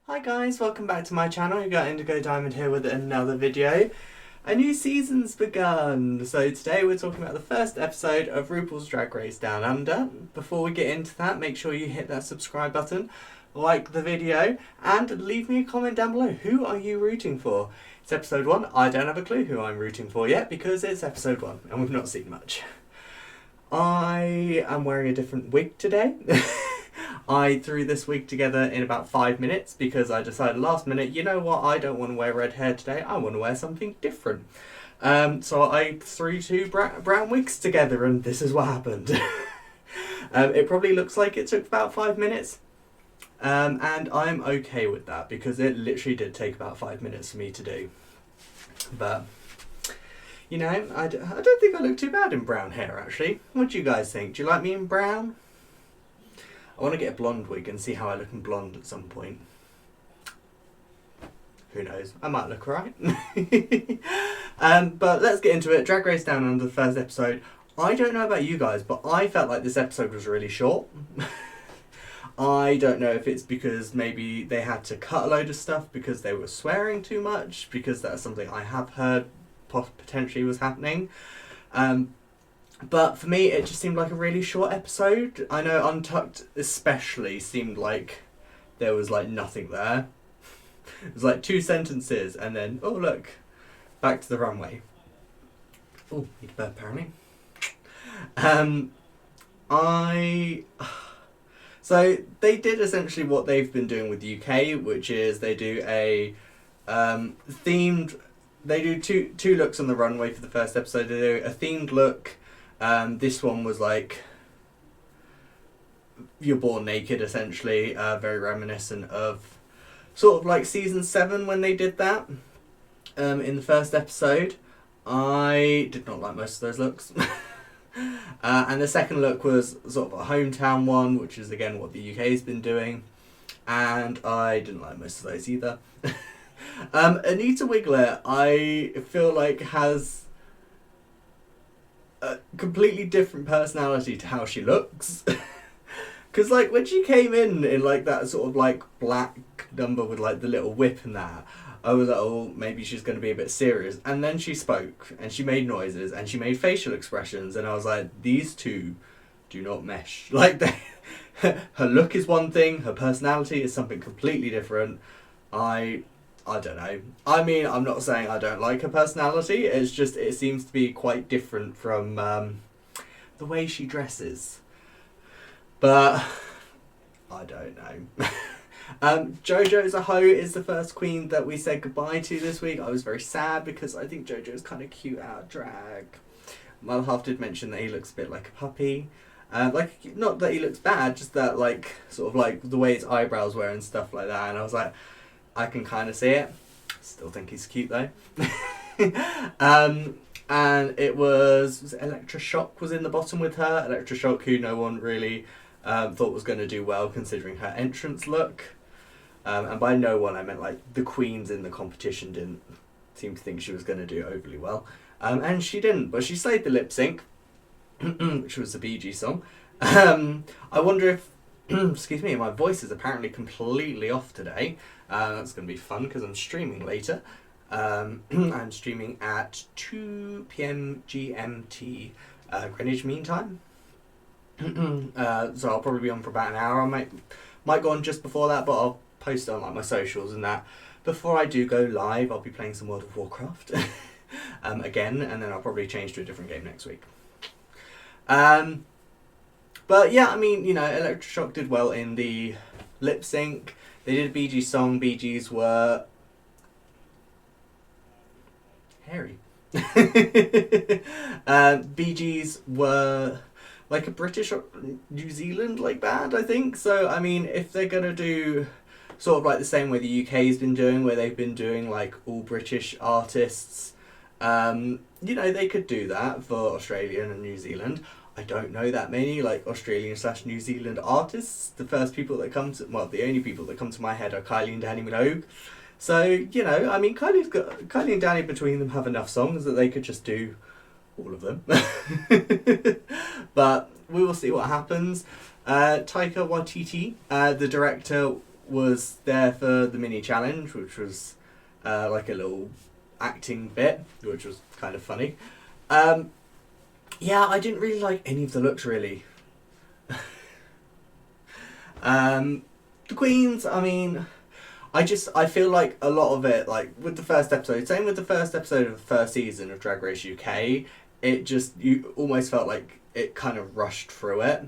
Hi guys, welcome back to my channel. You got Indigo Diamond here with another video. A new season's begun. So today we're talking about the first episode of RuPaul's Drag Race Down Under. Before we get into that, make sure you hit that subscribe button, like the video, and leave me a comment down below. Who are you rooting for? It's episode 1. I don't have a clue who I'm rooting for yet because it's episode 1 and we've not seen much. I am wearing a different wig today. I threw this wig together in about 5 minutes because I decided last minute, you know what, I don't want to wear red hair today, I want to wear something different. So I threw two brown wigs together and this is what happened. It probably looks like it took about 5 minutes. And I'm okay with that because it literally did take about 5 minutes for me to do. But, you know, I don't think I look too bad in brown hair actually. What do you guys think? Do you like me in brown? I want to get a blonde wig and see how I look in blonde at some point. Who knows? I might look alright. But let's get into it. Drag Race Down Under, the first episode. I don't know about you guys, but I felt like this episode was really short. I don't know if it's because maybe they had to cut a load of stuff because they were swearing too much, because that's something I have heard potentially was happening. But for me, it just seemed like a really short episode. I know Untucked especially seemed like there was like nothing there. It was like 2 sentences and then, oh look, back to the runway. Oh, need a burp apparently. So they did essentially what they've been doing with UK, which is they do a themed. They do two looks on the runway for the first episode. They do a themed look. This one was like you're born naked, essentially, very reminiscent of sort of like season 7 when they did that in the first episode. I did not like most of those looks. And the second look was sort of a hometown one, which is again what the UK's been doing, and I didn't like most of those either. Anita Wigl'it, I feel like has a completely different personality to how she looks. Because like when she came in like that sort of like black number with like the little whip and that, I was like, oh, maybe she's going to be a bit serious. And then she spoke and she made noises and she made facial expressions, and I was like, these two do not mesh. Like her look is one thing, her personality is something completely different. I don't know. I mean, I'm not saying I don't like her personality. It's just it seems to be quite different from the way she dresses. But I don't know. JoJo's a Hoe is the first queen that we said goodbye to this week. I was very sad because I think JoJo's kind of cute out of drag. My other half did mention that he looks a bit like a puppy. Like, not that he looks bad, just that like sort of like the way his eyebrows were and stuff like that. And I was like, I can kind of see it. Still think he's cute though. And it was Elektra Shock was in the bottom with her. Elektra Shock, who no one really thought was going to do well considering her entrance look. And by no one I meant like the queens in the competition didn't seem to think she was going to do overly well. And she didn't, but she slayed the lip sync, which was the Bee Gees song. I wonder if, excuse me, my voice is apparently completely off today. That's going to be fun because I'm streaming later. I'm streaming at 2 PM GMT, Greenwich Mean Time. So I'll probably be on for about an hour. I might go on just before that, but I'll post it on like my socials and that. Before I do go live, I'll be playing some World of Warcraft again, and then I'll probably change to a different game next week. But yeah, I mean, you know, Elektra Shock did well in the lip sync. They did a Bee Gees song. Bee Gees were hairy. Bee Gees were like a British or New Zealand like band, I think. So I mean, if they're gonna do sort of like the same way the UK's been doing, where they've been doing like all British artists, you know, they could do that for Australian and New Zealand. I don't know that many like Australian/New Zealand artists. The first people that come to, well, the only people that come to my head are Kylie and Danny Minogue. So, you know, I mean, Kylie and Danny between them have enough songs that they could just do all of them. But we will see what happens. Taika Waititi, the director, was there for the mini challenge, which was like a little acting bit, which was kind of funny. Yeah, I didn't really like any of the looks, really. The queens, I mean, I feel like a lot of it, like with the first episode, same with the first episode of the first season of Drag Race UK, you almost felt like it kind of rushed through it.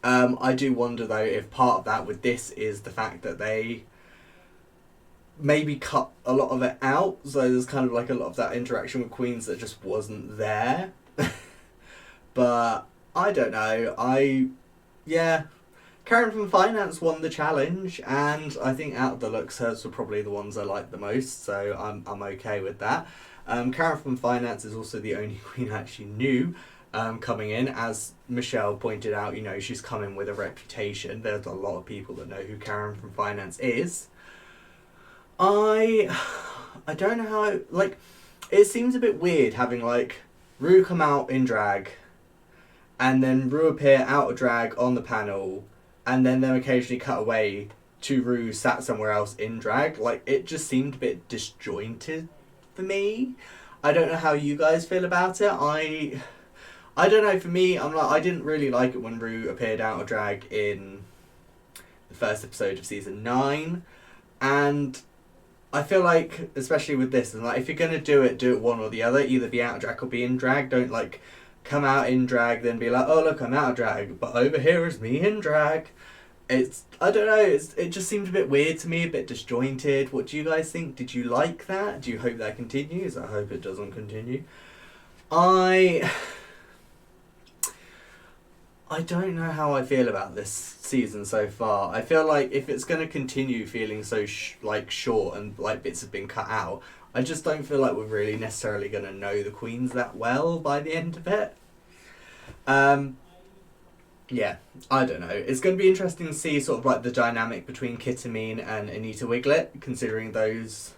I do wonder though if part of that with this is the fact that they maybe cut a lot of it out, so there's kind of like a lot of that interaction with queens that just wasn't there. But I don't know. Yeah, Karen from Finance won the challenge, and I think out of the looks, hers were probably the ones I liked the most, so I'm okay with that. Karen from Finance is also the only queen I actually knew coming in. As Michelle pointed out, you know, she's come in with a reputation. There's a lot of people that know who Karen from Finance is. I don't know how, like, it seems a bit weird having, like, Ru come out in drag, and then Ru appear out of drag on the panel, and then them occasionally cut away to Ru sat somewhere else in drag. Like, it just seemed a bit disjointed for me. I don't know how you guys feel about it. I don't know, for me, I didn't really like it when Ru appeared out of drag in the first episode of season 9, and I feel like, especially with this, and like, if you're gonna do it one or the other. Either be out of drag or be in drag. Don't like come out in drag then be like, oh look, I'm out of drag, but over here is me in drag. I don't know, it just seemed a bit weird to me, a bit disjointed. What do you guys think? Did you like that? Do you hope that continues? I hope it doesn't continue. I don't know how I feel about this season so far. I feel like if it's going to continue feeling so short and like bits have been cut out, I just don't feel like we're really necessarily going to know the queens that well by the end of it. Yeah, I don't know. It's going to be interesting to see sort of like the dynamic between Ketamine and Anita Wigl'it, considering those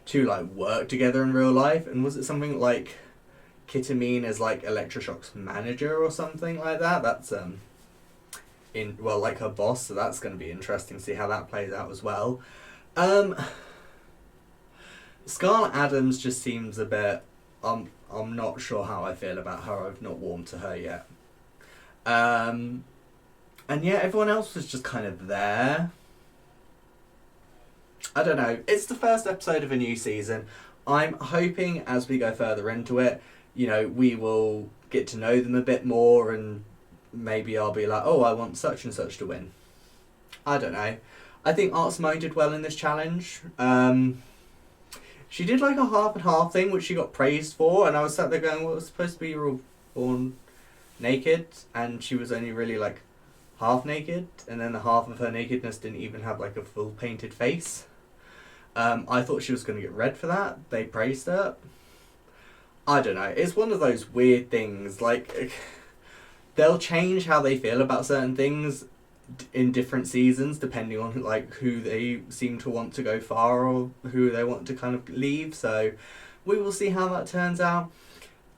two like work together in real life. And was it something like Ketamine as like Electroshock's manager or something like that? That's like her boss, so that's going to be interesting to see how that plays out as well. Scarlet Adams just seems a bit, I'm not sure how I feel about her. I've not warmed to her yet. And yeah, everyone else was just kind of there. I don't know. It's the first episode of a new season. I'm hoping as we go further into it, you know, we will get to know them a bit more, and maybe I'll be like, oh, I want such and such to win. I don't know. I think Art Simone did well in this challenge. She did like a half and half thing, which she got praised for, and I was sat there going, well, it was supposed to be you're all born naked, and she was only really like half naked, and then the half of her nakedness didn't even have like a full painted face. I thought she was going to get red for that. They praised her. I don't know. It's one of those weird things. Like, they'll change how they feel about certain things in different seasons, depending on like who they seem to want to go far or who they want to kind of leave. So we will see how that turns out.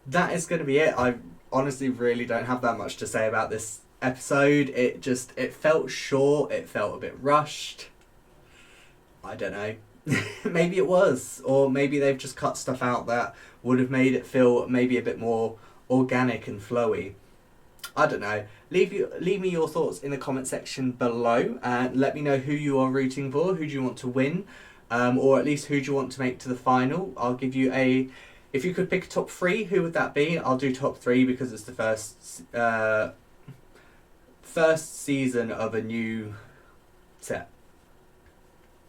That is going to be it. I honestly really don't have that much to say about this episode. It felt short. It felt a bit rushed. I don't know. Maybe it was, or maybe they've just cut stuff out that would have made it feel maybe a bit more organic and flowy. I don't know. Leave me your thoughts in the comment section below, and let me know who you are rooting for. Who do you want to win, or at least who do you want to make to the final? I'll give you if you could pick a top 3, who would that be? I'll do top 3 because it's the first season of a new set,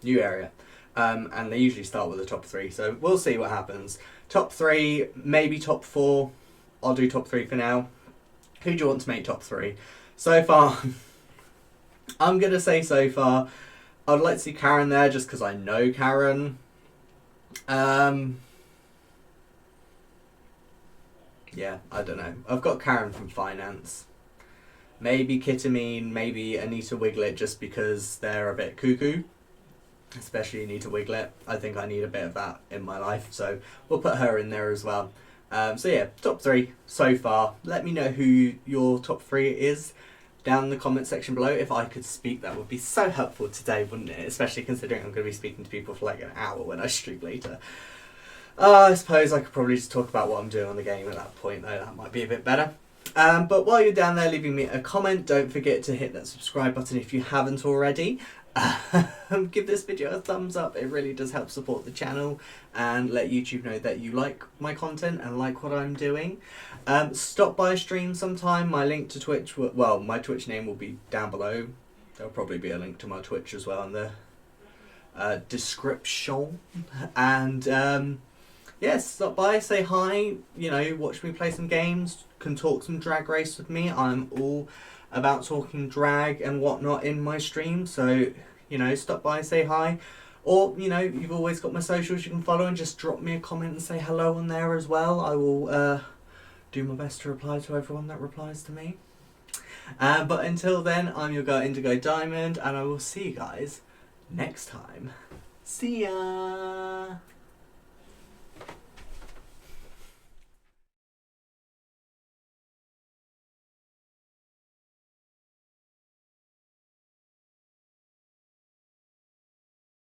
new area. And they usually start with the top 3, so we'll see what happens. Top 3, maybe top 4. I'll do top 3 for now. Who do you want to make top 3? So far, I'm going to say so far, I'd like to see Karen there just because I know Karen. Yeah, I don't know. I've got Karen from Finance. Maybe Ketamine, maybe Anita Wigl'it just because they're a bit cuckoo. Especially Anita Wigl'it. I think I need a bit of that in my life, so we'll put her in there as well. So yeah, top 3 so far. Let me know who your top 3 is down in the comment section below. If I could speak, that would be so helpful today, wouldn't it? Especially considering I'm going to be speaking to people for like an hour when I stream later. I suppose I could probably just talk about what I'm doing on the game at that point, though. That might be a bit better. But while you're down there leaving me a comment, don't forget to hit that subscribe button if you haven't already. Give this video a thumbs up. It really does help support the channel and let YouTube know that you like my content and like what I'm doing. Stop by a stream sometime. My link to Twitch, well, my Twitch name will be down below. There'll probably be a link to my Twitch as well in the description. And yes, stop by, say hi, you know, watch me play some games, can talk some Drag Race with me. I'm all about talking drag and whatnot in my stream, so, you know, stop by, say hi. Or, you know, you've always got my socials you can follow, and just drop me a comment and say hello on there as well. I will do my best to reply to everyone that replies to me. But until then, I'm your girl Indigo Diamond, and I will see you guys next time. See ya!